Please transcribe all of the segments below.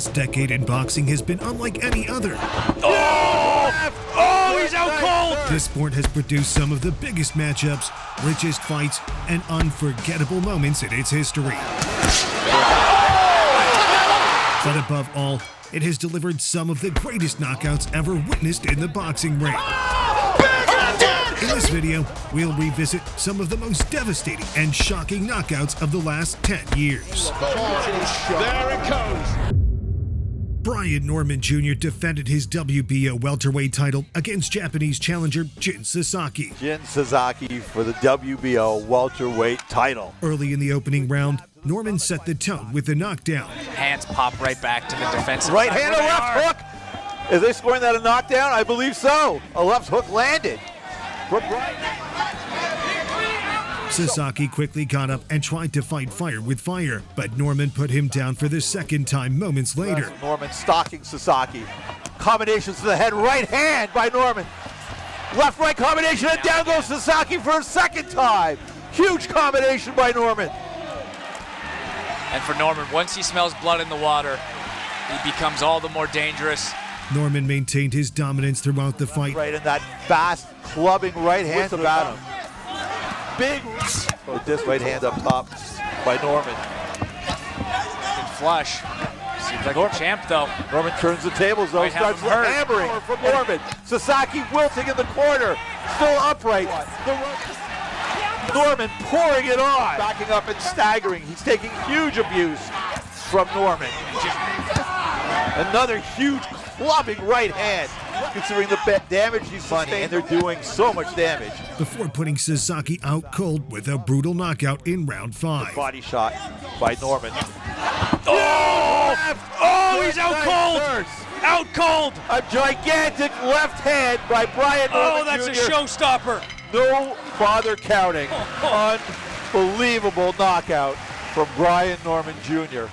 last decade in boxing has been unlike any other. Oh, he's out cold! This sport has produced some of the biggest matchups, richest fights, and unforgettable moments in its history. But above all, it has delivered some of the greatest knockouts ever witnessed in the boxing ring. In this video, we'll revisit some of the most devastating and shocking knockouts of the last 10 years. There it goes. Brian Norman Jr. defended his WBO welterweight title against Japanese challenger Jin Sasaki. Jin Sasaki for the WBO welterweight title. Early in the opening round, Norman set the tone with a knockdown. Hands pop right back to the defensive Right side. hand, a left hook. Is they scoring that a knockdown? I believe so. A left hook landed. Sasaki quickly got up and tried to fight fire with fire, but Norman put him down for the second time moments later. Norman stalking Sasaki. Combinations to the head, right hand by Norman. Left-right combination, and down goes Sasaki for a second time. Huge combination by Norman. And for Norman, once he smells blood in the water, he becomes all the more dangerous. Norman maintained his dominance throughout the fight. Right in that fast clubbing right hand to him. Big with this right hand up top by Norman. Good flush. Seems like a champ though. Norman turns the tables though, Might have starts him hurt. hammering from Norman. Sasaki wilting in the corner, still upright. Norman pouring it on, backing up and staggering. He's taking huge abuse from Norman. Another huge clubbing right hand, considering the damage he's sustained, and they're doing so much damage. Before putting Sasaki out cold with a brutal knockout in round 5. Body shot by Norman. Oh, he's out cold! Out cold! A gigantic left hand by Brian Norman Oh, that's Jr. a showstopper. No bother counting. Unbelievable knockout from Brian Norman Jr.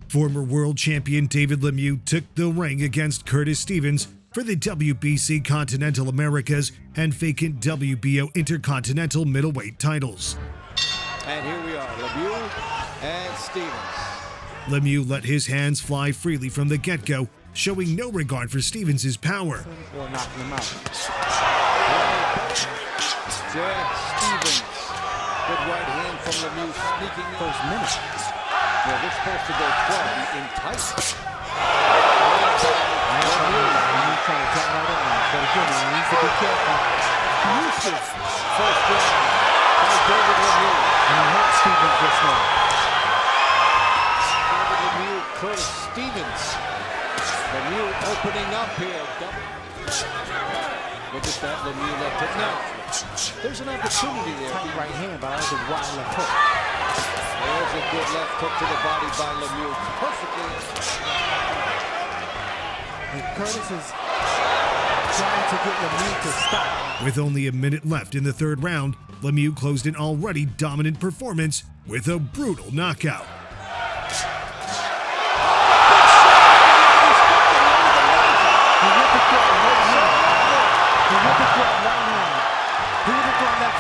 Former world champion David Lemieux took the ring against Curtis Stevens for the WBC Continental Americas and vacant WBO Intercontinental middleweight titles. And here we are, Lemieux and Stevens. Lemieux let his hands fly freely from the get-go, showing no regard for Stevens' power. Or knocking him out. Jared Stevens. Good right hand from Lemieux, sneaking first minute. Well, this supposed to go 12 in tight. Lemieux trying to tap right on. But again, he needs to be careful. Yusuf. First round by David Lemieux. And he hurt Stevens just now. David Lemieux, Curtis Stevens. Lemieux opening up here. Look at that, Lemieux left hook. Now, there's an opportunity there. Tight right hand, but I was a wide left hook. There's a good left hook to the body by Lemieux. Perfectly. And Curtis is trying to get Lemieux to stop. With only a minute left in the third round, Lemieux closed an already dominant performance with a brutal knockout.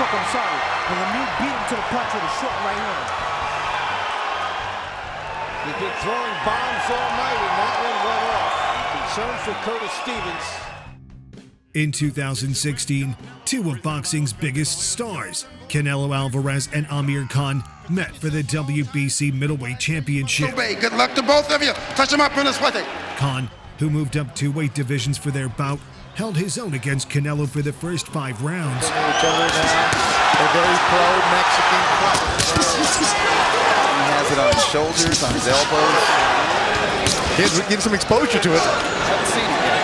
I'm sorry. And Lemieux beat him to the punch with a short right hand. He's been throwing bombs all night, and that one went off. Concern for Curtis Stevens. In 2016, two of boxing's biggest stars, Canelo Alvarez and Amir Khan, met for the WBC middleweight championship. Good luck to both of you. Touch them up in this fight. Khan, who moved up 2 weight divisions for their bout, held his own against Canelo for the first 5 rounds. They're very pro-Mexican fighter. He has it on his shoulders, on his elbows. Give some exposure to it. Haven't seen it yet.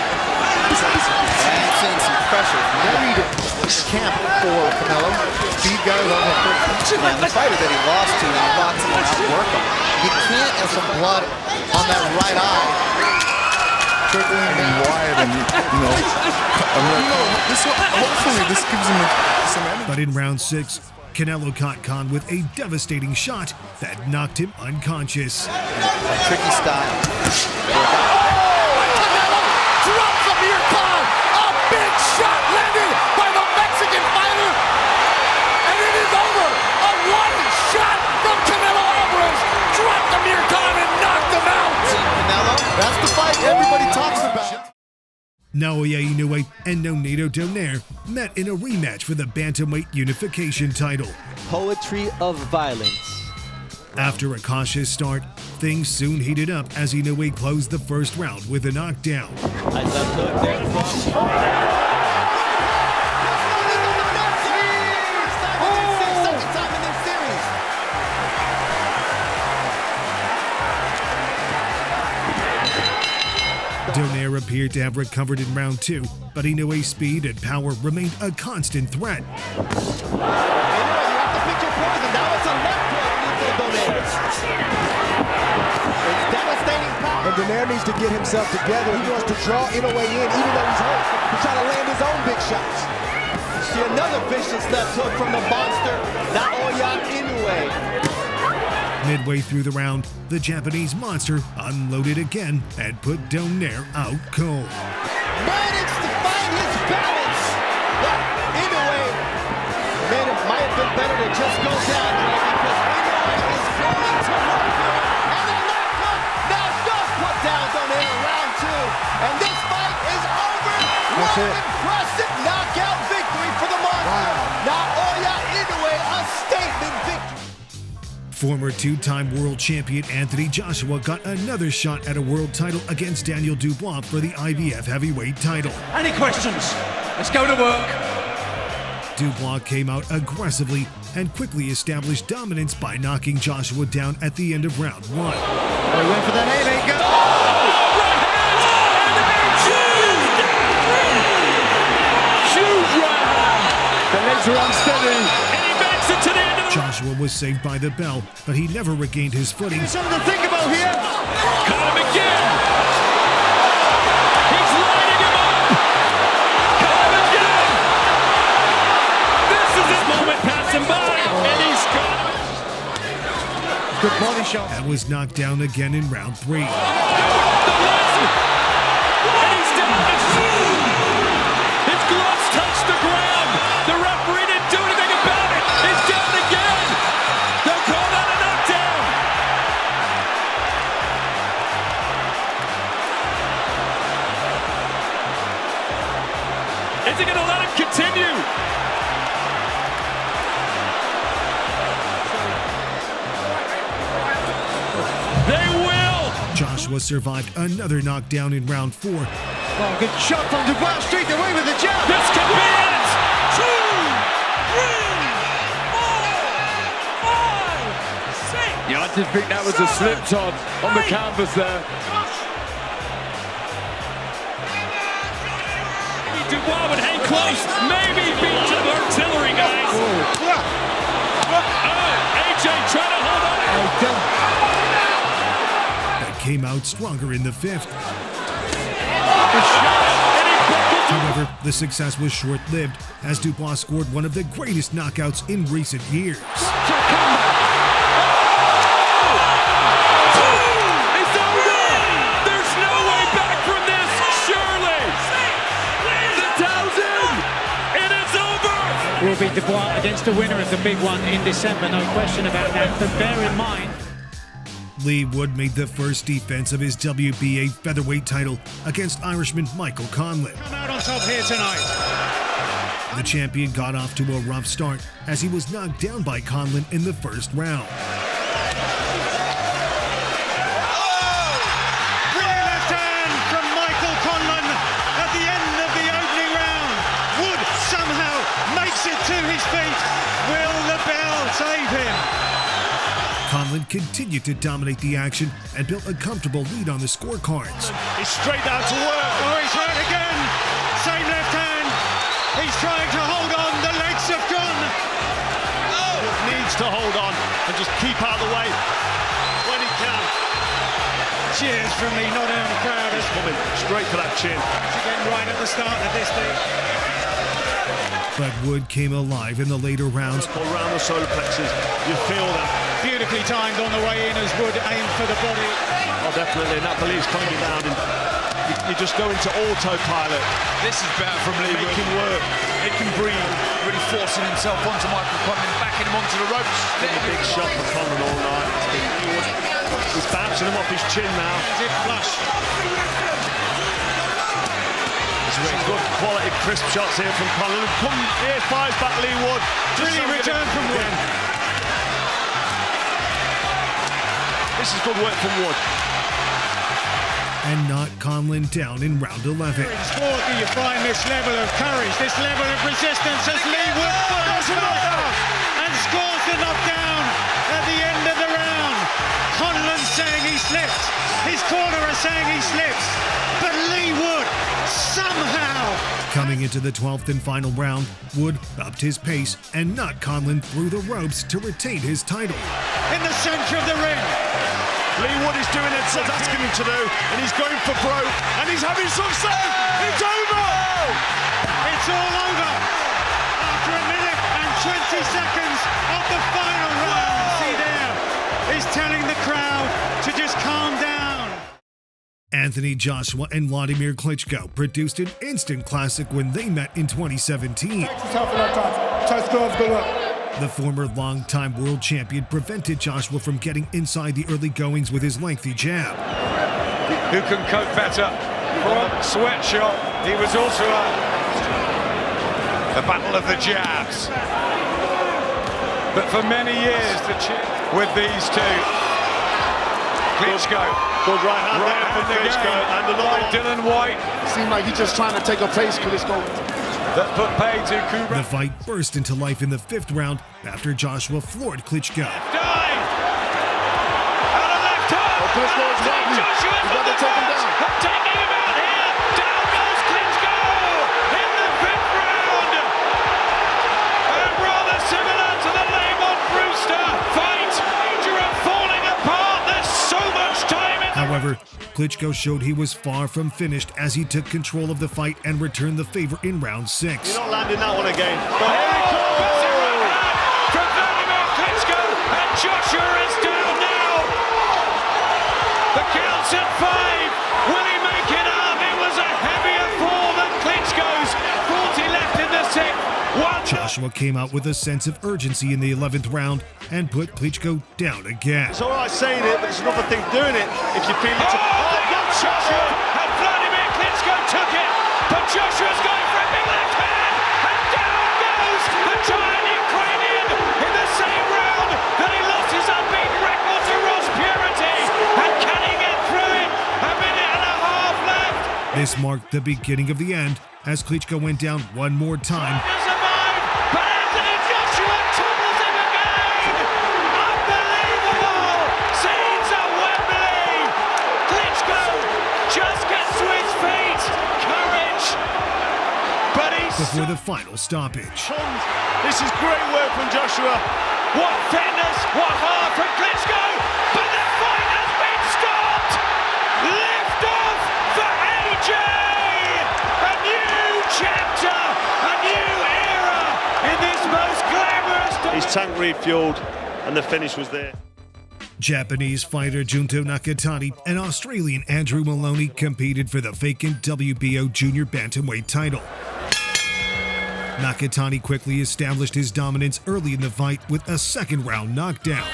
And seeing some pressure. Very camp for Canelo. Speed guys on the the fighter that he lost to, and lots of them outwork him. He can't have some blood on that right eye. And wide, and hopefully this gives him some energy. But in round 6, Canelo caught Khan with a devastating shot that knocked him unconscious. A tricky style. Drops Amir Khan. A big shot landed by the Mexican fighter. And it is over. A one shot from Canelo Alvarez. Dropped Amir Khan and knocked him out. Canelo Naoya Inoue and Nonito Donaire met in a rematch for the Bantamweight Unification title. Poetry of violence. After a cautious start, things soon heated up as Inoue closed the first round with a knockdown. Donaire appeared to have recovered in round 2, but Inoue's speed and power remained a constant threat. And Donaire needs to get himself together. He wants to draw Inoue in, even though he's hurt. He's trying to land his own big shots. See another vicious left hook from the monster, Naoya Inoue. Midway through the round, the Japanese monster unloaded again and put Donaire out cold. Managed to find his balance. But Inoue might have been better to just go down, because Inoue is going to work here. And the left hook now does put down Donaire in round 2. And this fight is over. That's What it. an impressive knockout victory for the monster. Naoya Inoue, a statement victory. Former two-time world champion Anthony Joshua got another shot at a world title against Daniel Dubois for the IBF heavyweight title. Any questions? Let's go to work. Dubois came out aggressively and quickly established dominance by knocking Joshua down at the end of round 1. They went for that haymaker. Huge right hand. The legs are unsteady. And he makes it to the end of the... Joshua was saved by the bell, but he never regained his footing. Something to think about here. Caught him again. He's lighting him up. Caught him again. This is his moment passing by, and he's got him. Good body shot. And was knocked down again in round 3. The last, and he's down. His gloves touch the ground. The referee didn't do anything about it. He's down again. They'll call that a knockdown. Is he going to let him continue? They will. Joshua survived another knockdown in round 4. Oh, good shot from Dubois. Straight away with the jab. This could be it. 2, 3, 4, 5, 6. Yeah, I did think that was a slip, Todd, on the canvas there. Dubois would hang close. Maybe beat some artillery, guys. Oh, AJ trying to hold on. But came out stronger in the 5th. And However, the success was short-lived as Dubois scored one of the greatest knockouts in recent years. It's over. There's no way back from this, surely. The 1,000. It is over. Will be Dubois against the winner of the big one in December, no question about that. But bear in mind, Lee Wood made the first defense of his WBA featherweight title against Irishman Michael Conlan. come out on top here tonight. The champion got off to a rough start as he was knocked down by Conlan in the first round. Brilliant left hand from Michael Conlan at the end of the opening round. Wood somehow makes it to his feet. Will the bell save him? Conlan continued to dominate the action and built a comfortable lead on the scorecards. He's straight down to work. Oh, he's right again. Same left hand. He's trying to hold on. The legs have gone. Needs to hold on and just keep out of the way when he can. Cheers from the Nottingham crowd. He's coming straight for that chin. Again, right at the start of this thing. But Wood came alive in the later rounds. Around the solar plexus, you feel that. Beautifully timed on the way in as Wood aimed for the body. Oh, definitely. And that believes coming down. And you just go into autopilot. This is better from Lee. Make him work. Make him breathe. Really forcing himself onto Michael Conlan, backing him onto the ropes. A big shot for Conlan all night. He's bouncing him off his chin now. Is it flush? Good quality, crisp shots here from Conlon. Here fires back Lee Wood. Brilliant return from Wood. This is good work from Wood. And knock Conlon down in round 11. In sport do you find this level of courage, this level of resistance as Lee Wood fires back and scores the knockdown at the end of the round. Conlon saying he slipped. His corner are saying he slips. But Lee Wood somehow. Coming into the 12th and final round, Wood upped his pace and knocked Conlon through the ropes to retain his title. In the center of the ring. Lee Wood is doing it, Seth's asking him to do, and he's going for broke, and he's having success! It's over! It's all over! After a minute and 20 seconds of the final round, see there, is telling the crowd to just calm down. Anthony Joshua and Vladimir Klitschko produced an instant classic when they met in 2017. The former longtime world champion prevented Joshua from getting inside the early goings with his lengthy jab. Who can cope better? Front sweatshop. He was also the battle of the jabs. But for many years, with these two, Klitschko. Good right hand Right from Klitschko and another Dylan White. Seemed like he's just trying to take a place, Klitschko. That put pay to Kubra. The fight burst into life in the 5th round after Joshua floored Klitschko. Dive! And a left hook! Klitschko is ready. Joshua's He's about to take him down. Taking him out here! Down goes Klitschko! In the 5th round! And rather similar to the Lamont Brewster fight! Danger of falling apart! There's so much time in. However, Klitschko showed he was far from finished as he took control of the fight and returned the favor in round 6. You're not landing that one again. But here he comes! From Vladimir Klitschko, and Joshua is down now! The count's at 5. Will he make it up? It was a heavier fall than Klitschko's. 40 left in the 6th. Joshua came out with a sense of urgency in the 11th round and put Klitschko down again. It's all right saying it, but it's another thing doing it. If you feel it. Joshua and Vladimir Klitschko took it, but Joshua's going for a big left hand, and down goes the giant Ukrainian in the same round that he lost his unbeaten record to Ross Purity. And can he get through it? A minute and a half left. This marked the beginning of the end as Klitschko went down one more time. But Anthony Joshua topples him again. Unbelievable. Scenes at Wembley. Klitschko just gets to his feet. Courage. But he's Before the final stoppage. This is great work from Joshua. What fitness, what heart from Klitschko. But the fight has been stopped. Lift off for AJ. A new chapter, a new era in this most glamorous. His tank refueled and the finish was there. Japanese fighter Junto Nakatani and Australian Andrew Maloney competed for the vacant WBO junior bantamweight title. Nakatani quickly established his dominance early in the fight with a 2nd round knockdown.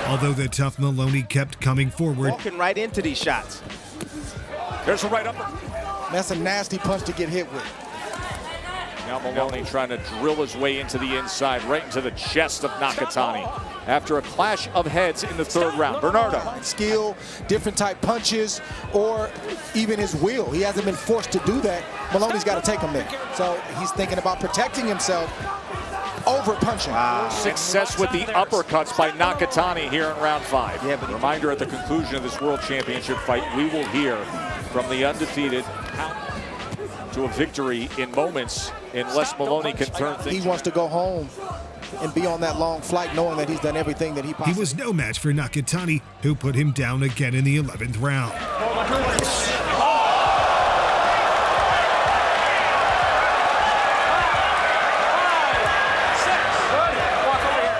Although the tough Maloney kept coming forward, Walking right into these shots. There's a right upper. That's a nasty punch to get hit with. Now Maloney trying to drill his way into the inside, right into the chest of Nakatani. After a clash of heads in the 3rd round. Bernardo. Skill, different type punches, or even his will. He hasn't been forced to do that. Maloney's got to take him there. So he's thinking about protecting himself over punching. Success with the uppercuts by Nakatani here in round 5. Yeah, but reminder, at the conclusion of this world championship fight, we will hear from the undefeated to a victory in moments unless Maloney can turn things. He wants to go home and be on that long flight knowing that he's done everything that he possibly. he was no match for Nakatani, who put him down again in the 11th round.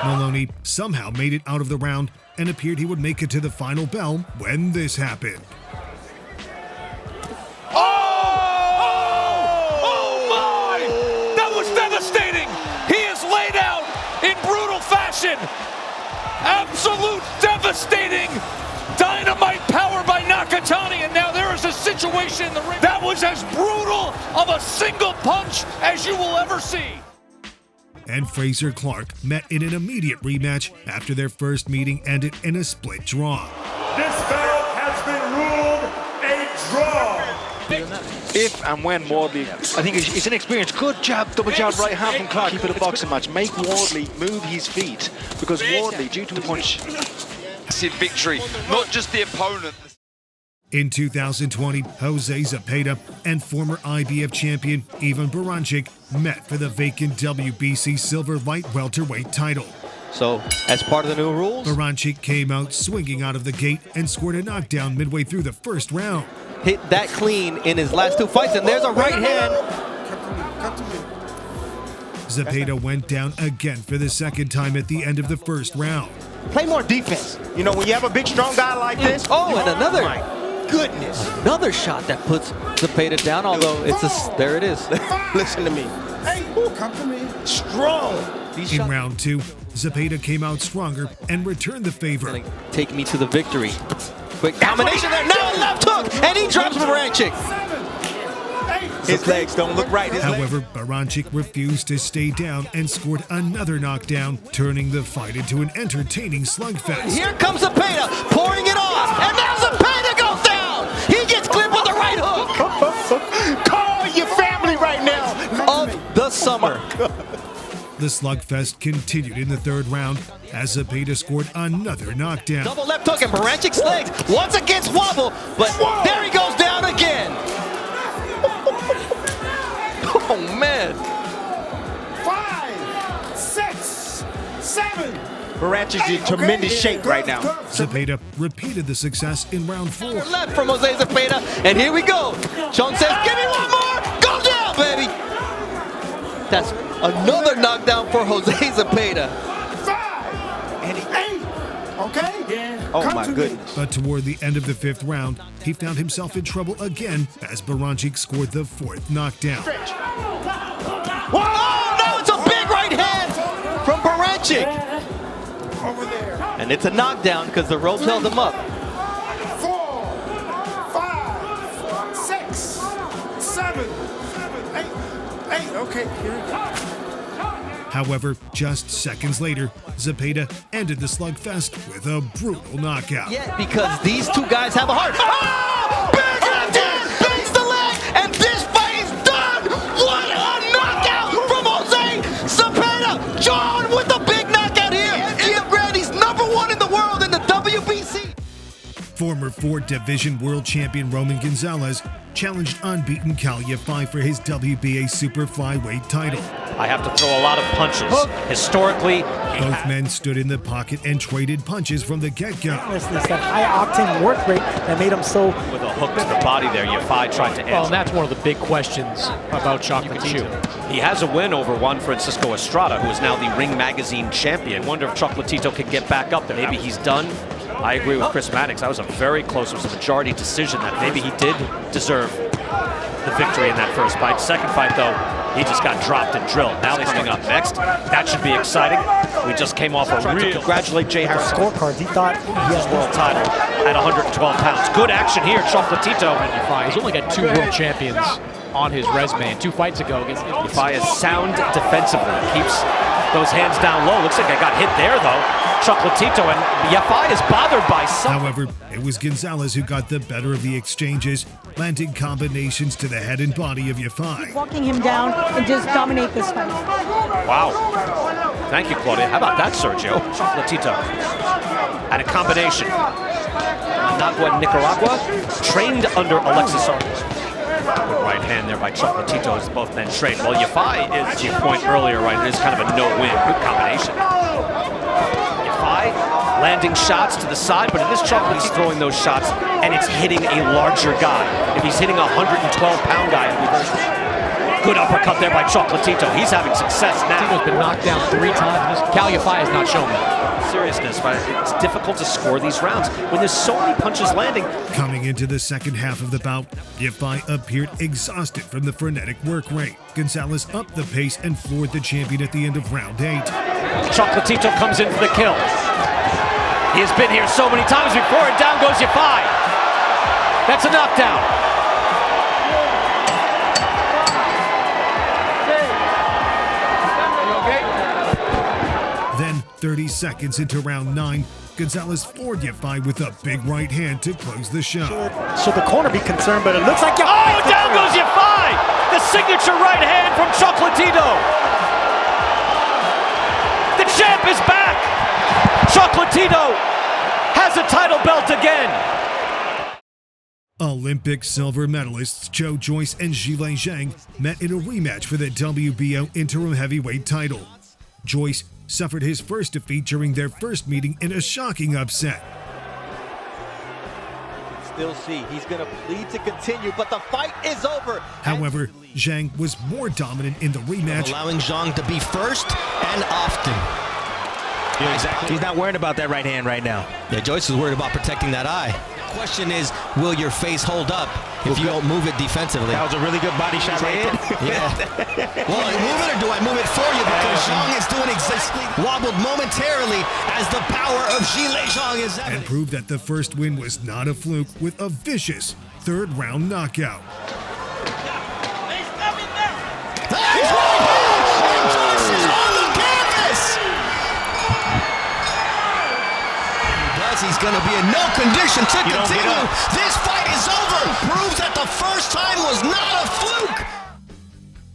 Maloney somehow made it out of the round and appeared he would make it to the final bell when this happened. laid out in brutal fashion. Absolute devastating dynamite power by Nakatani, and now there is a situation in the ring that was as brutal of a single punch as you will ever see. And Frazer Clark met in an immediate rematch after their first meeting ended in a split draw. This battle has been ruled a draw. If and when Wardley, I think it's an experience. Good jab, double jab, right hand from Clark. Keep it a boxing match. Make Wardley move his feet, because Wardley, due to the punch, massive victory, not just the opponent. In 2020, Jose Zepeda and former IBF champion Ivan Baranchyk met for the vacant WBC silver light welterweight title. So, as part of the new rules, Baranchyk came out swinging out of the gate and scored a knockdown midway through the first round. Hit that clean in his last two fights, and there's a right hand. Zepeda went down again for the second time at the end of the first round. Play more defense. You know, when you have a big, strong guy like this. Oh, and another. My goodness. Another shot that puts Zepeda down, although it's a, there it is. Listen to me. Hey, come to me. Strong. In round two, Zepeda came out stronger and returned the favor. Take me to the victory. Quick combination there. Now a left hook, and he drops Baranchyk. His legs don't look right. However, Baranchyk refused to stay down and scored another knockdown, turning the fight into an entertaining slugfest. Here comes Zepeda, pouring it on, and now Zepeda goes down. He gets clipped with the right hook. Call your family right now. Of the summer. The slugfest continued in the third round as Zepeda scored another knockdown. Double left hook and Barancyk's legs once again wobble, but there he goes down again. Oh man. 5, 6, 7. Barancyk's in tremendous shape right now. Zepeda repeated the success in round 4. Left from Jose Zepeda, and here we go. Sean says, give me one more. Go down, baby. That's another knockdown for Jose Zepeda. 5 and 8. Okay? Yeah. Oh my goodness. But toward the end of the fifth round, he found himself in trouble again as Baranchyk scored the fourth knockdown. Whoa, now it's a big right hand from Baranchyk. Over there. And it's a knockdown because the ropes held him up. 4, 5, 6, 7, 8. Okay, here we go. However, just seconds later, Zepeda ended the slugfest with a brutal knockout. Yeah, because these two guys have a heart. Oh! Big left hand, beats the leg, and this fight is done! What a knockout from Jose Zepeda! John with the big knockout here! Ian Grandy's #1 in the world in the WBC! Former 4-division world champion Roman Gonzalez challenged unbeaten Kal Yafai for his WBA super flyweight title. I have to throw a lot of punches. Historically, both men stood in the pocket and traded punches from the get-go. It's that high-octane work rate that made him so... With a hook to the body there, Yafai tried to answer. Well, and that's one of the big questions about Chocolatito. He has a win over Juan Francisco Estrada, who is now the Ring Magazine champion. Wonder if Chocolatito can get back up there. Maybe he's done. I agree with Chris Mannix. That was a very close, it was a majority decision that maybe he did deserve the victory in that first fight. Second fight, though, he just got dropped and drilled. Now he's coming up next. That should be exciting. We just came off a real... Congratulate Jay Harris. Scorecards, he thought he his world title at 112 pounds. Good action here, Chocolatito. He's only got 2 world champions on his resume, and 2 fights ago against... Yafai is sound defensively. Keeps those hands down low. Looks like I got hit there, though. Chocolatito, and Yafai is bothered by some... However, it was Gonzalez who got the better of the exchanges, landing combinations to the head and body of Yafai. Walking him down and just dominate this fight. Wow. Thank you, Claudia. How about that, Sergio? Chocolatito. And a combination. Managua, Nicaragua, trained under Alexis Sardes. Good right hand there by Chocolatito as both men trained. Well, Yafai is, to your point earlier, right, it is kind of a no-win. Good combination. Yafai landing shots to the side, but in this Chocolatito, he's throwing those shots, and it's hitting a larger guy. If he's hitting a 112-pound guy, Good uppercut there by Chocolatito. He's having success now. Chocolatito's been knocked down 3 times. Cal Yafai has not shown that. Seriousness, but it's difficult to score these rounds when there's so many punches landing. Coming into the second half of the bout, Yafai appeared exhausted from the frenetic work rate. Gonzalez upped the pace and floored the champion at the end of round 8. Chocolatito comes in for the kill. He has been here so many times before, and down goes Yafai. That's a knockdown. Then, 30 seconds into round 9, Gonzalez floored Yafai with a big right hand to close the show. Should the corner be concerned, but it looks like Oh, down goes Yafai! The signature right hand from Chocolatito. The champ is back! Chocolatito has a title belt again! Olympic silver medalists Joe Joyce and Zhilei Zhang met in a rematch for the WBO interim heavyweight title. Joyce suffered his first defeat during their first meeting in a shocking upset. Still see, he's going to plead to continue, but the fight is over. However, Zhang was more dominant in the rematch, allowing Zhang to be first and often. Yeah, exactly. He's not worried about that right hand right now. Yeah, Joyce is worried about protecting that eye. Question is, will your face hold up if you don't move it defensively? That was a really good body shot right there. Yeah. Well, I move it or do I move it for you? Because Zhang is doing exactly, wobbled momentarily as the power of Zhilei Zhang is and proved that the first win was not a fluke with a vicious third-round knockout. He's going to be in no condition to continue. This fight is over. Proves that the first time was not a fluke.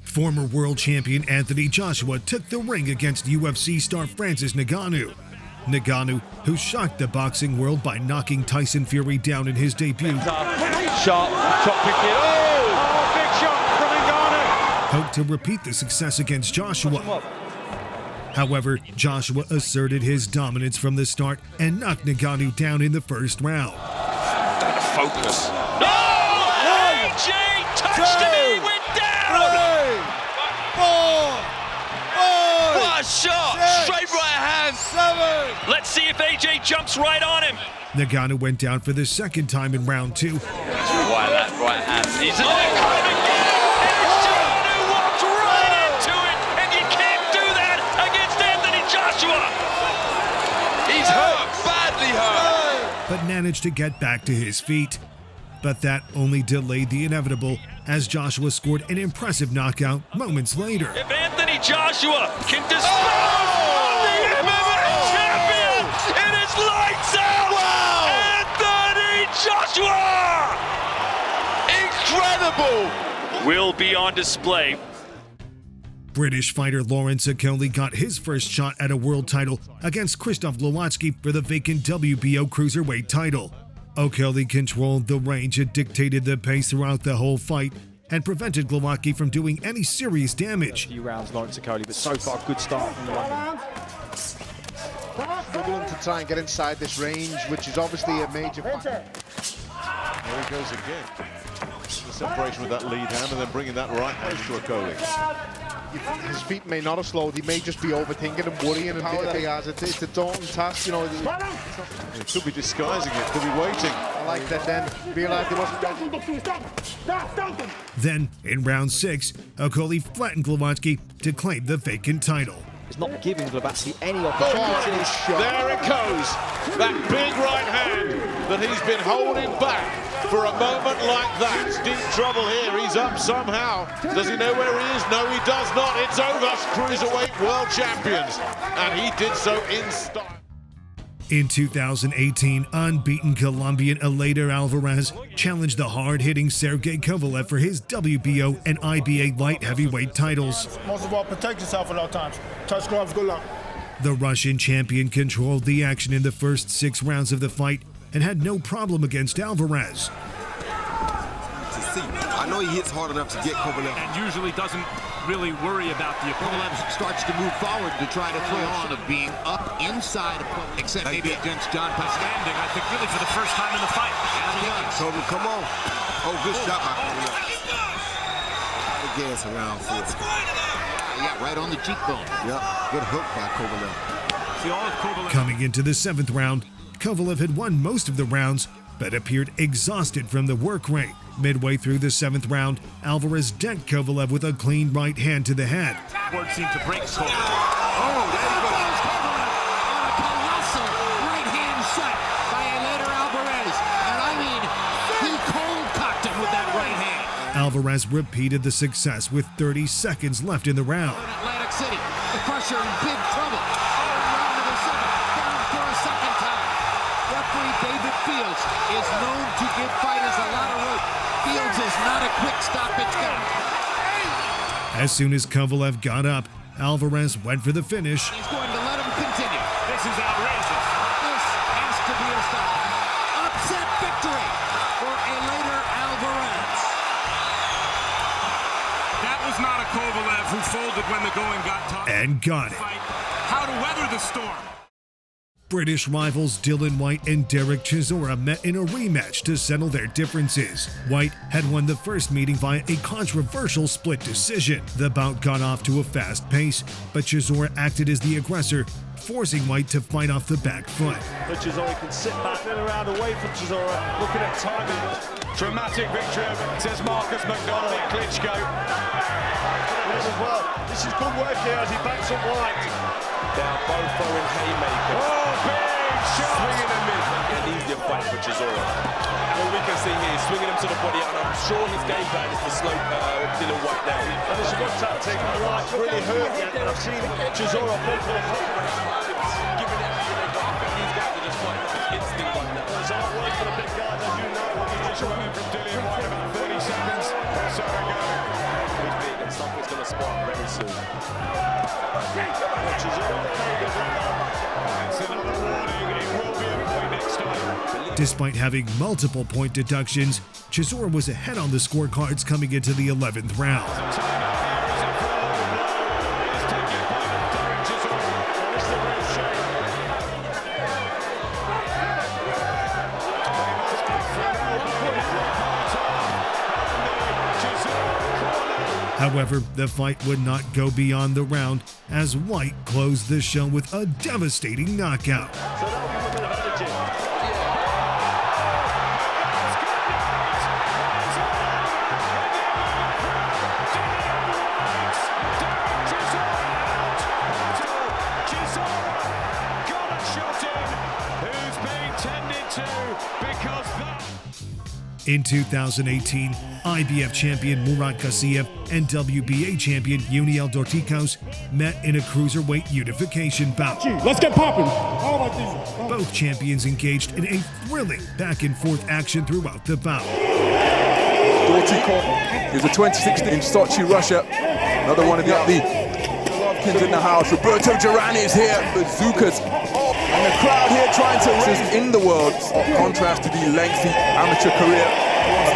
Former world champion Anthony Joshua took the ring against UFC star Francis Ngannou. Ngannou, who shocked the boxing world by knocking Tyson Fury down in his debut, Sharp, top pick it. Oh, big shot from Ngannou. hoped to repeat the success against Joshua. However, Joshua asserted his dominance from the start and knocked Ngannou down in the first round. Focus. AJ touched him, he went down! 3, 4, 5, what a shot! 6, straight right hand. 7. Let's see if AJ jumps right on him. Ngannou went down for the second time in round 2. Why that right hand? He's coming down, and it's Ngannou walked right into it, and you can't do that against Anthony Joshua. He's hurt, badly hurt. But managed to get back to his feet. But that only delayed the inevitable as Joshua scored an impressive knockout moments later. If Anthony Joshua can dispose of the MMA champion, it is lights out! Wow. Anthony Joshua! Incredible! Will be on display. British fighter Lawrence Okolie got his first shot at a world title against Krzysztof Glowacki for the vacant WBO cruiserweight title. Okolie controlled the range and dictated the pace throughout the whole fight and prevented Glowacki from doing any serious damage. A few rounds, Lawrence Okolie, but so far, good start from the one. Struggling to try and get inside this range, which is obviously a major factor. There he goes again. The separation with that lead hand and then bringing that right hand to Okolie. His feet may not have slowed, he may just be overthinking and worrying and power that he has. It's a daunting task, you know. He could be disguising it, could be waiting. I like that then, realized he wasn't. Then, in round 6, Okolie flattened Glowacki to claim the vacant title. It's not giving Glowacki any opportunity. There it goes. That big right hand that he's been holding back for a moment like that. Deep trouble here. He's up somehow. Does he know where he is? No, he does not. It's over. Cruiserweight world champions. And he did so in style. In 2018, unbeaten Colombian Eleider Alvarez challenged the hard-hitting Sergey Kovalev for his WBO and IBA light heavyweight titles. Most of all, protect yourself at all times. Touch gloves, good luck. The Russian champion controlled the action in the first 6 rounds of the fight and had no problem against Alvarez. I know he hits hard enough to get Kovalev. And usually doesn't really worry about the opponent. Kovalev starts to move forward to try to throw on of being up inside opponent. Except maybe against John Pascal. Standing, I think, really for the first time in the fight. Come on. Oh, good shot, my friend. gas around for it. Yeah, right on the cheekbone. Yep, good hook by Kovalev. Coming into the 7th round, Kovalev had won most of the rounds, but appeared exhausted from the work rate. Midway through the 7th round, Alvarez decked Kovalev with a clean right hand to the head. Word seemed to break Kovalev. Oh, there he goes. Kovalev on a colossal right hand shot by Eleider Alvarez. And I mean, he cold cocked him with that right hand. Alvarez repeated the success with 30 seconds left in the round. Atlantic City, the Crusher in big trouble. Round number 7, down for a second time. Referee David Fields is known to give fighters a lot of rope. Fields is not a quick stoppage guy. As soon as Kovalev got up, Alvarez went for the finish. He's going to let him continue. This is outrageous. This has to be a stop. Upset victory for Eleider Alvarez. That was not a Kovalev who folded when the going got tough. And got it. How to weather the storm. British rivals Dillian Whyte and Derek Chisora met in a rematch to settle their differences. Whyte had won the first meeting via a controversial split decision. The bout got off to a fast pace, but Chisora acted as the aggressor, forcing Whyte to fight off the back foot. But Chisora can sit back and around away from Chisora, looking at timing. Dramatic victory, says Marcus McDonald at Klitschko. This is good work here as he backs up Whyte. Now both throwing haymakers. Oh, big shot! Swinging them in. An easier fight for Chisora. And all we can see here is swinging him to the body, and I'm sure his game plan is to slow Dillian Whyte down. And it's a good tactic. Whyte's really hurt yet, and I've seen Chisora pull for the hook. Giving it these guys are just fighting like instinct right now. There's hard work for the big guys, as you know. He just running from Dillian Whyte about 30 seconds or so ago. He's big, and something's going to spark very soon. Despite having multiple point deductions, Chisora was ahead on the scorecards coming into the 11th round. However, the fight would not go beyond the round as Whyte closed the show with a devastating knockout. In 2018, IBF champion Murat Gassiev and WBA champion Yuniel Dorticos met in a cruiserweight unification bout. Let's get popping. Both champions engaged in a thrilling back-and-forth action throughout the bout. Dorticos is a 26th in Sochi, Russia. Another one of the Golovkins in the house. Roberto Duran is here. Bazookas. And the crowd here trying to raise in the world. Contrast to the lengthy amateur career.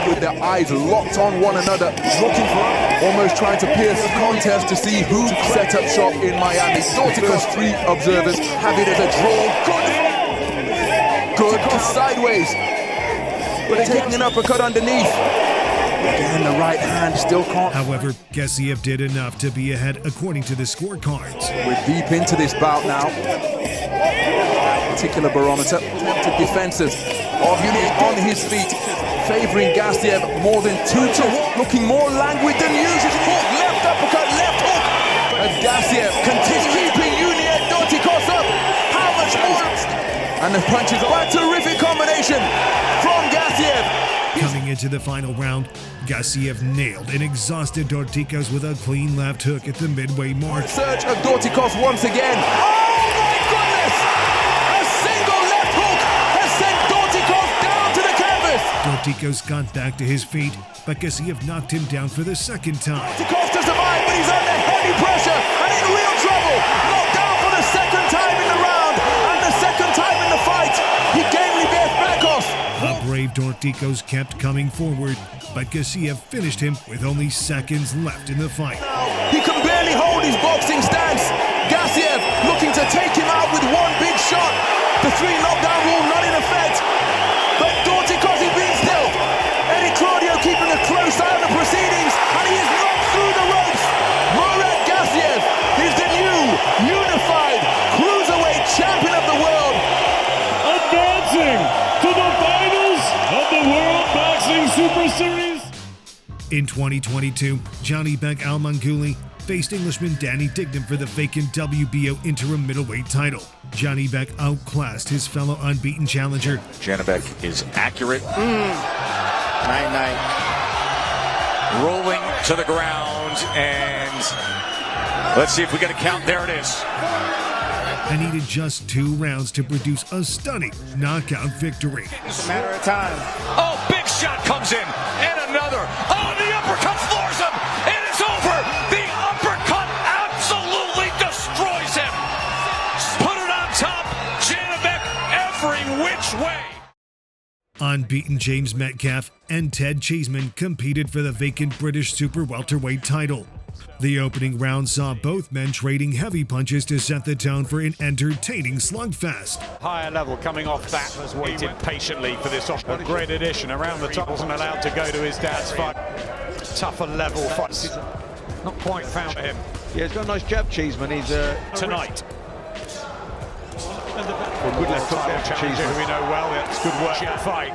With their eyes locked on one another, looking for, almost trying to pierce the contest to see who set up shop in Miami. Dorticos, 3 observers have it as a draw. Good sideways, but taking an uppercut underneath. Again, the right hand still can't. However, Gassiev did enough to be ahead according to the scorecards. We're deep into this bout now. Particular barometer. To defenses of Yuniel on his feet, favoring Gassiev more than 2-1, looking more languid than usual. Hook, left uppercut, left hook. As Gassiev continues keeping Yuniel Dorticos up. How much more? And the punches are a terrific combination from Gassiev. Coming into the final round, Gassiev nailed and exhausted Dorticos with a clean left hook at the midway mark. Surge of Dorticos once again. Oh my goodness! A single left hook has sent Dorticos down to the canvas. Dorticos got back to his feet, but Gassiev knocked him down for the second time. Dorticos to survive, but he's under heavy pressure and in real trouble. Knocked down for the second time in the round and the second time in the fight. He gamely bears back off. A brave Dorticos kept coming forward, but Gassiev finished him with only seconds left in the fight. He can barely hold his boxing stance. Gassiev looking to take him out with one big shot. The 3 knockdown rule not in effect. But Dorticos is being still. Eddie Claudio keeping a close eye on the proceedings, and he is knocked through the In 2022, Johnny Beck Al-Manguli faced Englishman Danny Dignam for the vacant WBO interim middleweight title. Johnny Beck outclassed his fellow unbeaten challenger. Janibek is accurate. Night. Rolling to the ground, and let's see if we get a count. There it is. And needed just 2 rounds to produce a stunning knockout victory. It's a matter of time. Oh, big shot comes in, and another. Oh, the uppercut floors him, and it's over. The uppercut absolutely destroys him. Put it on top, Janibek every which way. Unbeaten James Metcalf and Ted Cheeseman competed for the vacant British super welterweight title. The opening round saw both men trading heavy punches to set the tone for an entertaining slugfest. Higher level coming off that, has waited patiently for this a great addition. Around the top, wasn't allowed to go to his dad's fight. Tougher level fights. Not quite found him. Yeah, he's got a nice jab, Cheeseman. He's tonight. Well, good left hook there, Cheeseman. We know well, that's good work in the fight.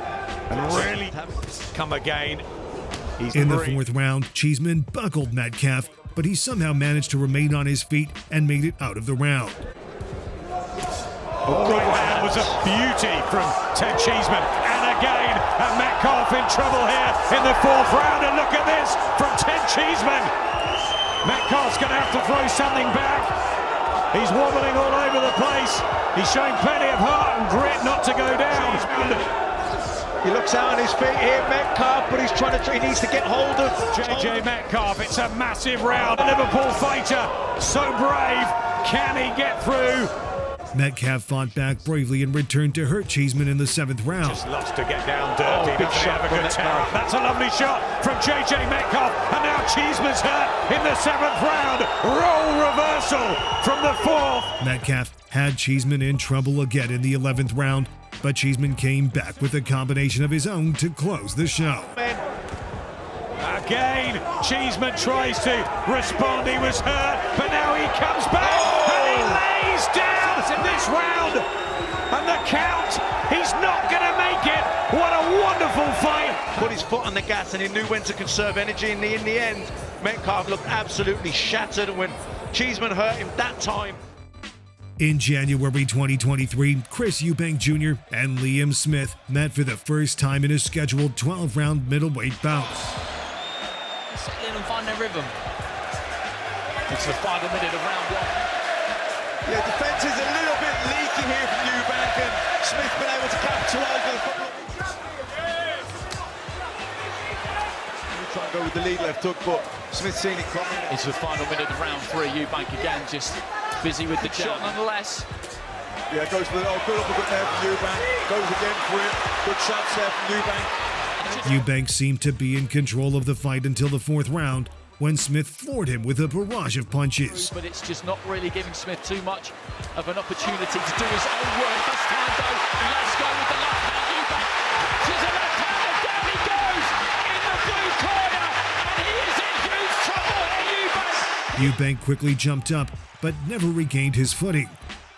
And really come again. In the 4th round, Cheeseman buckled Metcalf, but he somehow managed to remain on his feet and made it out of the round. Right hand was a beauty from Ted Cheeseman. And again, Metcalf in trouble here in the 4th round. And look at this from Ted Cheeseman. Metcalf's going to have to throw something back. He's wobbling all over the place. He's showing plenty of heart and grit not to go down. He looks out on his feet here, Metcalf, but he needs to get hold of JJ Metcalf. It's a massive round. Liverpool fighter, so brave. Can he get through? Metcalf fought back bravely and returned to hurt Cheeseman in the 7th round. Just loves to get down dirty. Big shot. Have a good tower. That's a lovely shot from JJ Metcalf. And now Cheeseman's hurt in the 7th round. Role reversal from the 4th. Metcalf had Cheeseman in trouble again in the 11th round, but Cheeseman came back with a combination of his own to close the show. Again, Cheeseman tries to respond. He was hurt, but now he comes back and he lays down in this round. And the count, he's not going to make it. What a wonderful fight. Put his foot on the gas and he knew when to conserve energy. In the end, Metcalf looked absolutely shattered. And when Cheeseman hurt him that time. In January 2023, Chris Eubank Jr. and Liam Smith met for the first time in a scheduled 12-round middleweight bout. Settle in and find their rhythm. It's the final minute of round 1. Yeah, defence is a little bit leaky here from Eubank, and Smith been able to capitalise on a couple of... Try and go with the lead left hook, but Smith's seen it coming. It's the final minute of round 3. Eubank again just busy with the shot nonetheless. Yeah, goes for the good uppercut there from Eubank. Goes again for it. Good shots there from Eubank. Eubank seemed to be in control of the fight until the 4th round, when Smith floored him with a barrage of punches. But it's just not really giving Smith too much of an opportunity to do his own work this time, though. Let's go with the left hand. Eubank catches a left hand, down he goes in the blue corner, and he is in huge trouble here, Eubank. Eubank quickly jumped up, but never regained his footing.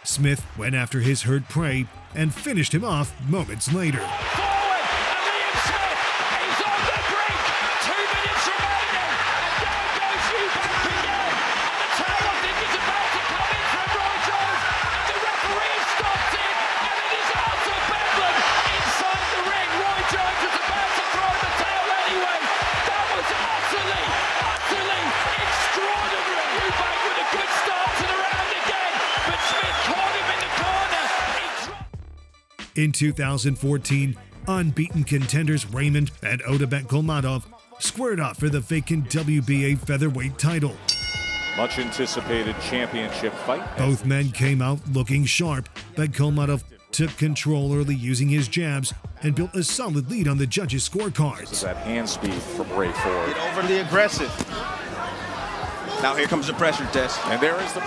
Smith went after his hurt prey and finished him off moments later. In 2014, unbeaten contenders Raymond and Otabek Kolmatov squared off for the vacant WBA featherweight title. Much anticipated championship fight. Both men came out looking sharp, but Kolmatov took control early using his jabs and built a solid lead on the judges' scorecards. This is that hand speed from Ray Ford. Get overly aggressive. Now here comes the pressure test. And there is the...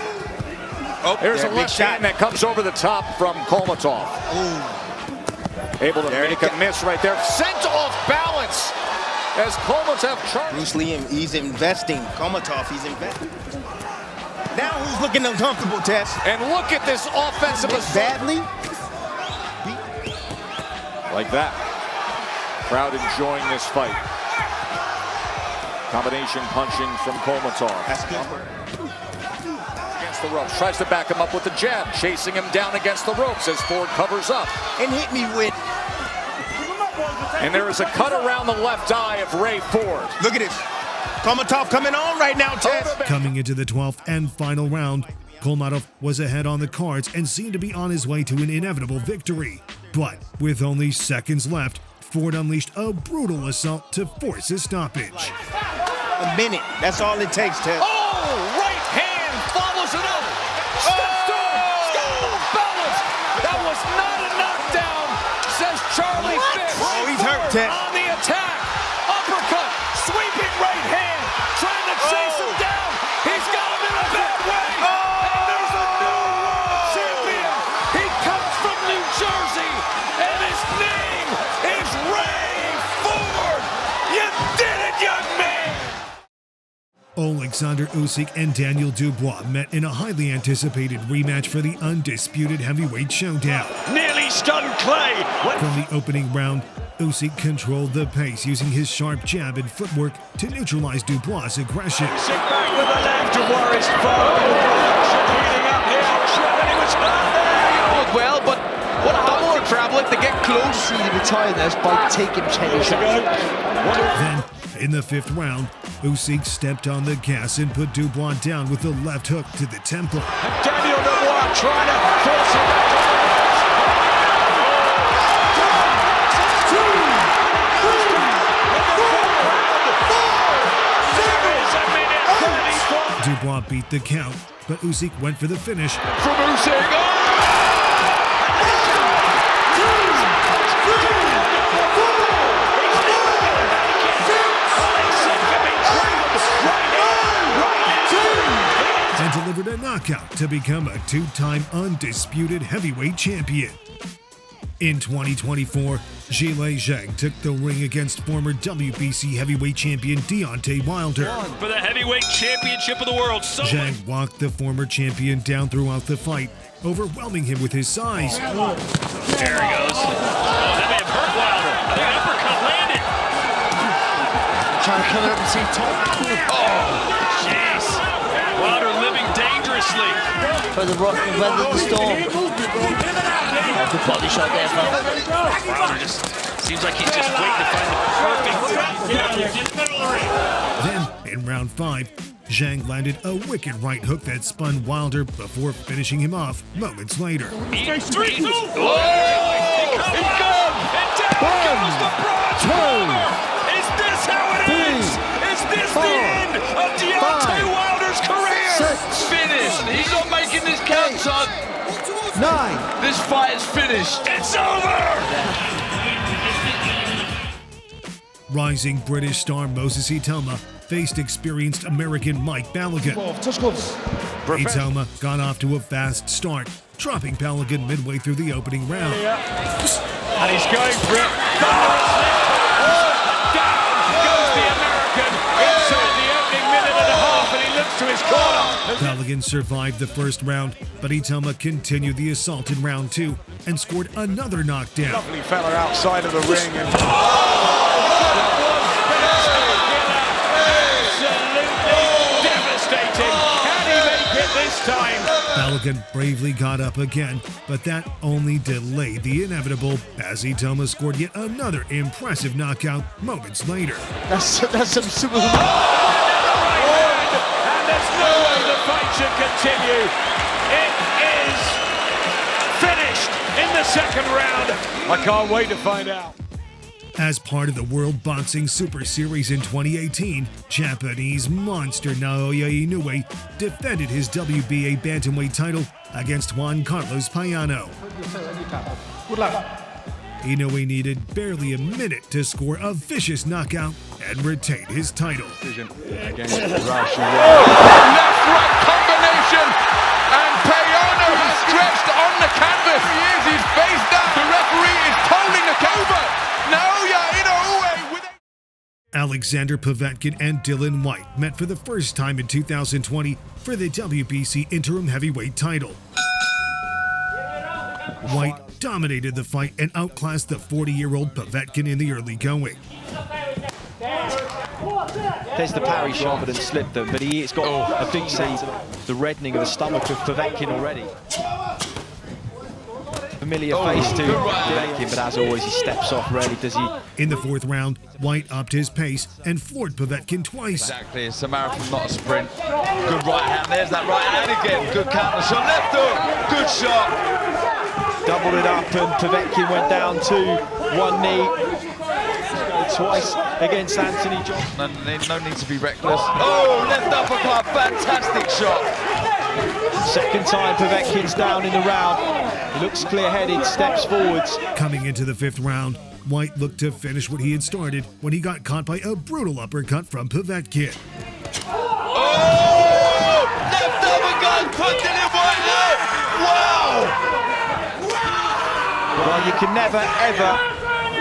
Oh, there's a left hand that comes over the top from Kolmatov. Ooh. Able to make a miss right there. Sent off balance as Kolmatov charged. Bruce Lee, he's investing. Kolmatov, he's investing. Now who's looking uncomfortable, Tess? And look at this offensive badly. Like that. Crowd enjoying this fight. Combination punching from Kolmatov. Against the ropes, tries to back him up with the jab, chasing him down against the ropes as Ford covers up. And hit me with. And there is a cut around the left eye of Ray Ford. Look at this. Kolmatov coming on right now, Tess. Coming into the 12th and final round, Kolmatov was ahead on the cards and seemed to be on his way to an inevitable victory. But with only seconds left, Ford unleashed a brutal assault to force his stoppage. A minute. That's all it takes, Tess. Oh, right hand follows it up. That was not a knockdown, says Charlie Fish. Oh, he's hurt, Tess. On the attack. Uppercut. Sweeping right hand. Trying to chase him down. He's got him in a bad way. And there's a new world champion. He comes from New Jersey. And his name is Ray Ford. You did it, young man. Alexander Usyk and Daniel Dubois met in a highly anticipated rematch for the undisputed heavyweight showdown. Nearly stunned Clay. From the opening round, Usyk controlled the pace using his sharp jab and footwork to neutralize Dubois' aggression. Sit back with the left to Warris Ford. Heating up here. And he was hurt there. Well, but what happened for Travelin to get close to the tiredness by taking 10 shots. Then, in the 5th round, Usyk stepped on the gas and put Dubois down with a left hook to the temple. And Daniel Dubois trying to force him back. Dubois beat the count, but Usyk went for the finish. From Usyk. And delivered a knockout to become a 2-time undisputed heavyweight champion. In 2024, Zhilei Zhang took the ring against former WBC heavyweight champion Deontay Wilder. For the heavyweight championship of the world. Zhang walked the former champion down throughout the fight, overwhelming him with his size. There he goes. Oh, that may have hurt Wilder. I think an uppercut landed. Trying to come up and see top. Oh, jeez. Wilder living dangerously. For the rock and weather the storm. Good body shot there, folks. Wilder just seems like he's just waiting to find the perfect. Then, in round 5, Zhang landed a wicked right hook that spun Wilder before finishing him off moments later. 3, 2. Oh, he's gone. And down goes the bronze bomber. Is this how it ends? Is this the end of Deontay Wilder's career? Finished. He's not making this count, son. 9. This fight is finished. It's over. Rising British star Moses Itama faced experienced American Mike Balogun. Itama got off to a fast start, dropping Balogun midway through the opening round. And he's going for it. Down goes the American inside the opening minute and a half, and he looks to his corner. Balogun survived the first round, but Itama continued the assault in round 2 and scored another knockdown. Lovely fella outside of the ring. And absolutely devastating. Can he make it this time? Balogun bravely got up again, but that only delayed the inevitable as Itama scored yet another impressive knockout moments later. That's some super. And there's no way the fight should continue. It is finished in the second round. I can't wait to find out. As part of the World Boxing Super Series in 2018, Japanese monster Naoya Inoue defended his WBA bantamweight title against Juan Carlos Payano. Good luck. Inoue needed barely a minute to score a vicious knockout and retain his title. Left-right combination, and Payano has stretched on the canvas. He is, he's face down. The referee is polling the over. Naoya Inoue with Alexander Povetkin and Dylan White met for the first time in 2020 for the WBC interim heavyweight title. White dominated the fight and outclassed the 40-year-old Povetkin in the early going. There's the parry shot, but then slipped them. But it's got a big sense of the reddening of the stomach of Povetkin already. Familiar face to Povetkin, but as always, he steps off. Rarely does he. In the fourth round, White upped his pace and floored Povetkin twice. Exactly, it's a marathon, not a sprint. Good right hand, there's that right hand again. Good counter shot, left hook, good shot. Doubled it up, and Povetkin went down to one knee. Twice against Anthony Johnson. And there's no need to be reckless. Oh, left uppercut, fantastic shot. Second time Povetkin's down in the round. He looks clear-headed, steps forwards. Coming into the fifth round, White looked to finish what he had started when he got caught by a brutal uppercut from Povetkin. Oh! Left uppercut, put it in White there. Wow! Well, you can never, ever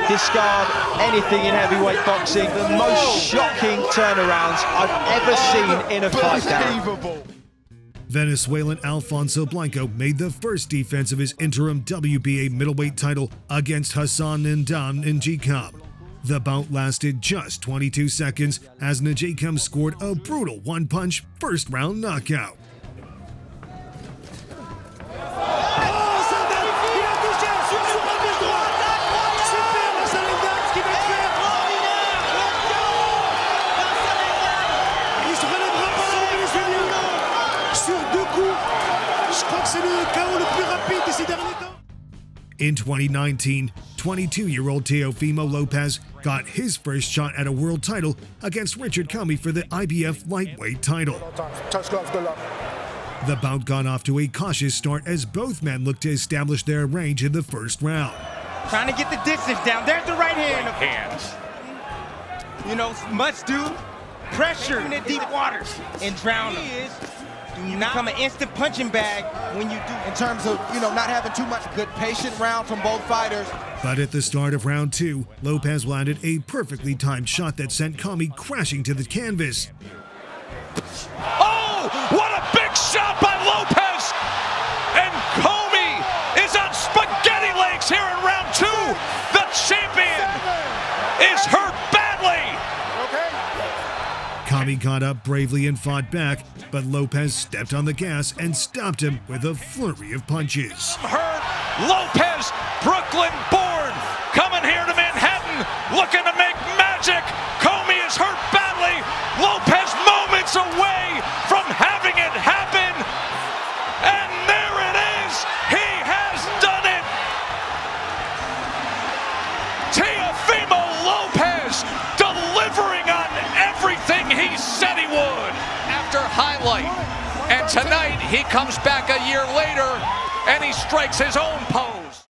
discard anything in heavyweight boxing. The most shocking turnarounds I've ever seen in a fight. Unbelievable. Venezuelan Alfonso Blanco made the first defense of his interim WBA middleweight title against Hassan N'Dam in Njikam. The bout lasted just 22 seconds as Njikam scored a brutal one-punch first-round knockout. In 2019, 22-year-old Teofimo Lopez got his first shot at a world title against Richard Commey for the IBF lightweight title. The bout got off to a cautious start as both men looked to establish their range in the first round. Trying to get the distance down. There's the right hand. Hands. You know, must do pressure in deep waters and drown them. Do not become an instant punching bag when you do. In terms of, not having too much good patient round from both fighters. But at the start of round two, Lopez landed a perfectly timed shot that sent Commey crashing to the canvas. Oh, what a big shot by Lopez! And Commey is on spaghetti legs here in round two. The champion is hurt badly. Commey got up bravely and fought back, but Lopez stepped on the gas and stopped him with a flurry of punches. Hurt Lopez, Brooklyn born, coming here to Manhattan, looking to make magic. Commey is hurt badly. Lopez moments away from having it happen. And there it is. He has done it. Teofimo Lopez delivering on everything he said he would. After highlight, and tonight he comes back a year later and he strikes his own pose.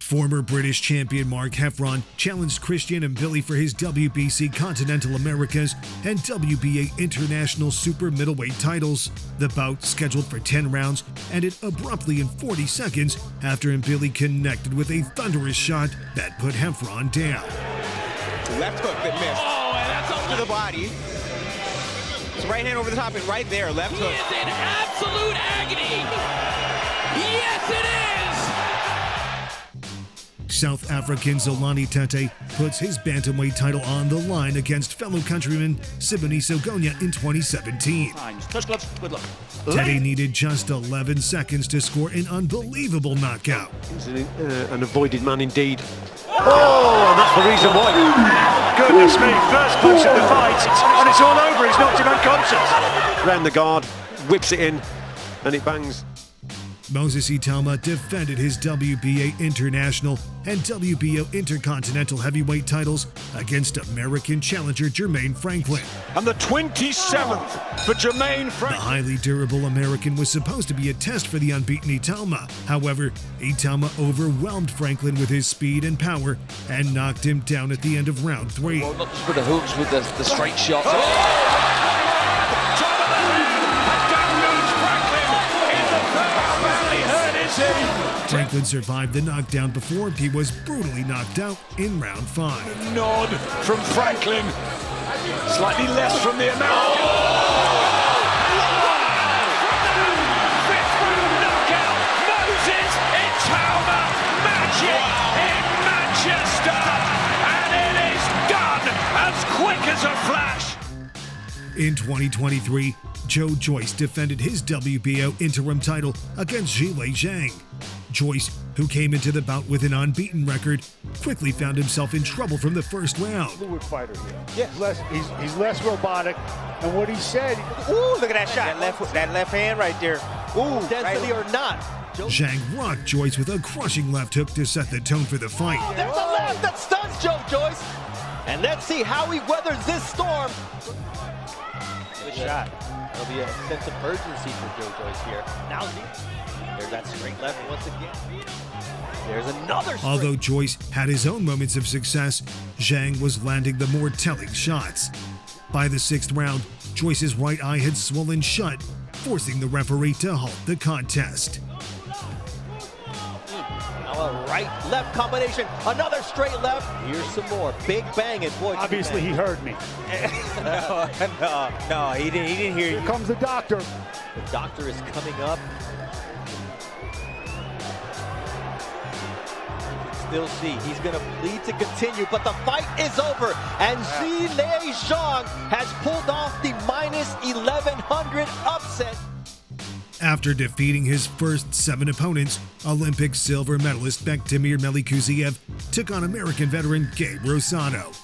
Former British champion Mark Heffron challenged Christian and Billy for his WBC Continental Americas and WBA International Super Middleweight titles. The bout, scheduled for 10 rounds, ended abruptly in 40 seconds after Billy connected with a thunderous shot that put Heffron down. Left hook that missed. Oh, and that's to the body. His right hand over the top and right there, left hook. He is in absolute agony. Yes, it is. South African Zolani Tete puts his bantamweight title on the line against fellow countryman Siboney Sogonia in 2017. Tete needed just 11 seconds to score an unbelievable knockout. He's an avoided man indeed. Oh, and that's the reason why. Goodness me, first punch of the fight, and it's all over, he's knocked him unconscious. Round the guard, whips it in, and it bangs. Moses Italma defended his WBA International and WBO Intercontinental heavyweight titles against American challenger Jermaine Franklin. And the 27th for Jermaine Franklin. The highly durable American was supposed to be a test for the unbeaten Italma. However, Italma overwhelmed Franklin with his speed and power and knocked him down at the end of round 3. Well, not just for the hooks with the straight shot. Franklin survived the knockdown before he was brutally knocked out in round 5. Nod from Franklin. Slightly less from the American. Fifth round knockout. Moses Italma magic in Manchester. And it is done as quick as a flash. In 2023, Joe Joyce defended his WBO interim title against Zhilei Zhang. Joyce, who came into the bout with an unbeaten record, quickly found himself in trouble from the first round. Fluid fighter here. Yeah, he's less robotic. And what he said. Ooh, look at that shot. That left hand right there. Ooh, density or not. Zhang rocked Joyce with a crushing left hook to set the tone for the fight. There's a left that stuns Joe Joyce. And let's see how he weathers this storm. Good shot. There'll be a sense of urgency for Joe Joyce here. Now there's that straight left once again. There's another straight. Although Joyce had his own moments of success, Zhang was landing the more telling shots. By the 6th round, Joyce's right eye had swollen shut, forcing the referee to halt the contest. Now a right-left combination, another straight left. Here's some more. Big bang and boy. Obviously he heard me. No, he didn't hear you. Here comes the doctor. The doctor is coming up. Still see, he's going to plead to continue, but the fight is over, and Zhilei Zhang has pulled off the minus 1100 upset. After defeating his first 7 opponents, Olympic silver medalist Bektemir Melikuziev took on American veteran Gabe Rosado.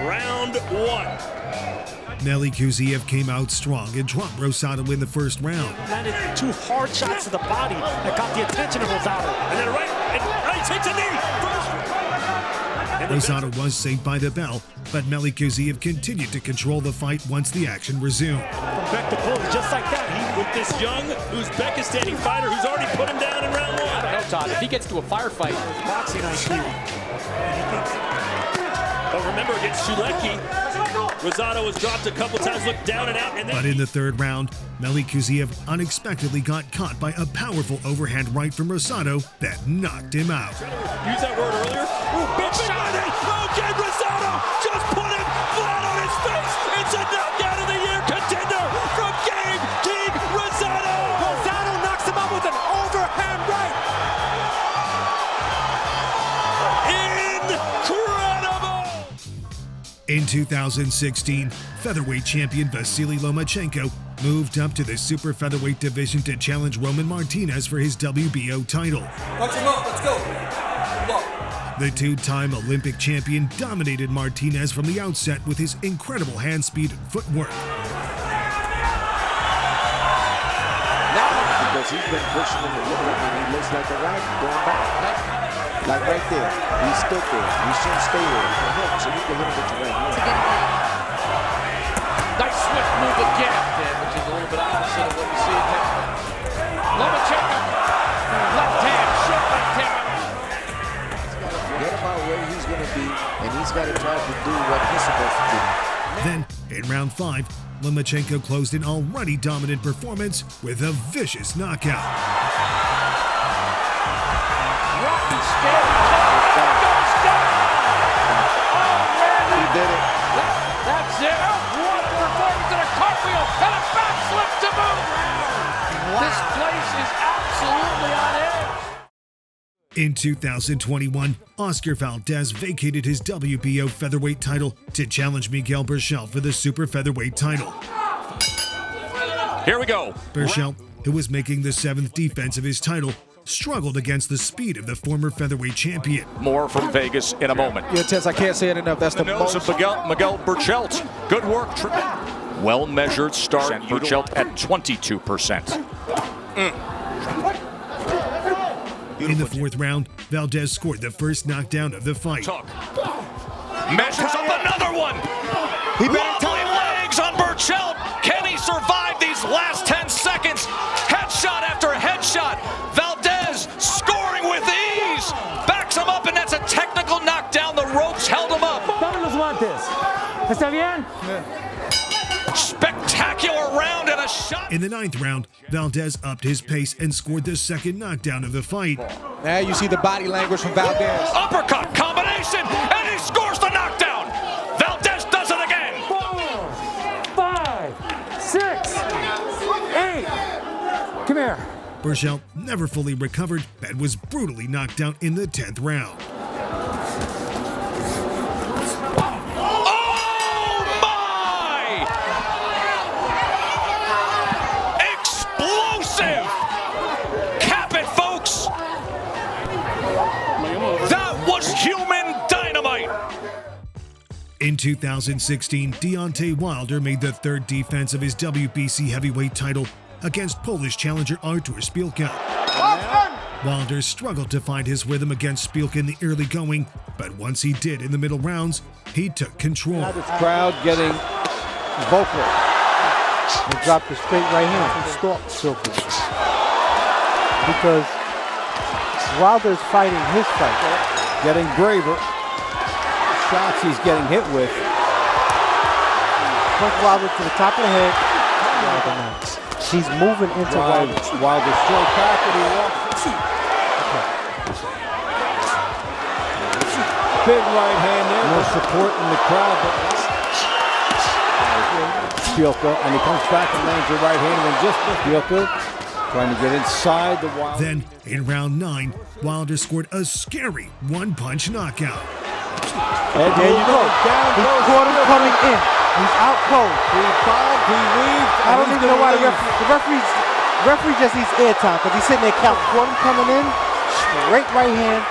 Round 1. Melikuziev came out strong and dropped Rosado in the first round. Landed 2 hard shots to the body that got the attention of Rosado. And then right takes a knee. Rosado was saved by the bell, but Melikuziev continued to control the fight once the action resumed. From Beck to pull, just like that. With this young Uzbekistani fighter who's already put him down in round 1. I don't know, Todd. If he gets to a firefight, Boxing IQ. But remember, against Shulecki, Rosado was dropped a couple times, looked down and out. And then but in the 3rd round, Melikuziev unexpectedly got caught by a powerful overhand right from Rosado that knocked him out. Use that word earlier. Ooh, big shot! Oh, Gabe Rosado just put him flat on his face. It's a knockout of the year contender from Gabe King Rosado. Rosado knocks him out with an overhand right. Incredible! In 2016, featherweight champion Vasily Lomachenko moved up to the super featherweight division to challenge Roman Martinez for his WBO title. Punch him up, let's go. The 2-time Olympic champion dominated Martinez from the outset with his incredible hand speed and footwork. Because he's been pushing in the middle and he looks like a right going back. Like right there. He stood there. He shouldn't stay there. So you can hit him with the right. nice swift move again, which is a little bit opposite of what we see in Lomachenko, left hand, short left hand. Forget about where he's going to be, and he's got to try to do what he's supposed to do. Then, in round 5, Lomachenko closed an already dominant performance with a vicious knockout. Rocky scary goes down. He did it. That's it. What a performance and a cartwheel and a backflip to move. Wow. This place is absolutely on edge. In 2021, Oscar Valdez vacated his WBO featherweight title to challenge Miguel Berchelt for the super featherweight title. Here we go. Berchelt, who was making the 7th defense of his title, struggled against the speed of the former featherweight champion. More from Vegas in a moment. Yeah, Tess, I can't say it enough. That's the nose of Miguel Berchelt. Good work. Well-measured start. And Berchelt at 22%. In the 4th round, Valdez scored the first knockdown of the fight. Measures up another one. Wobbly legs on Berchelt. Can he survive these last 10 seconds? Headshot after headshot. Valdez scoring with ease. Backs him up, and that's a technical knockdown. The ropes held him up. ¿Está bien? Spectacular round and a shot. In the 9th round, Valdez upped his pace and scored the 2nd knockdown of the fight. Now you see the body language from Valdez. Uppercut combination, and he scores the knockdown. Valdez does it again. 4, 5, 6, 8. Come here. Berchelt never fully recovered and was brutally knocked out in the 10th round. human dynamite. In 2016, Deontay Wilder made the third defense of his WBC heavyweight title against Polish challenger Artur Szpilka. Wilder struggled to find his rhythm against Szpilka in the early going, but once he did in the middle rounds, he took control. Now this crowd getting vocal. And dropped the straight right hand and stalked Szpilka. Because Wilder's fighting his fight. Getting braver. Shots he's getting hit with. Push Wilder to the top of the head. He's moving into Wilder. Wilder still back and he walks. Big right hand there. No support in the crowd, but Szpilka, and he comes back and lands a right hand, and just Szpilka trying to get inside the Wilder. Then, in round 9, Wilder scored a scary one-punch knockout. And there you go. He caught him coming in. He's out cold. He bobbed, he weaved. I don't even know why the referee just needs air time because he's sitting there counting. Caught him coming in, straight right hand.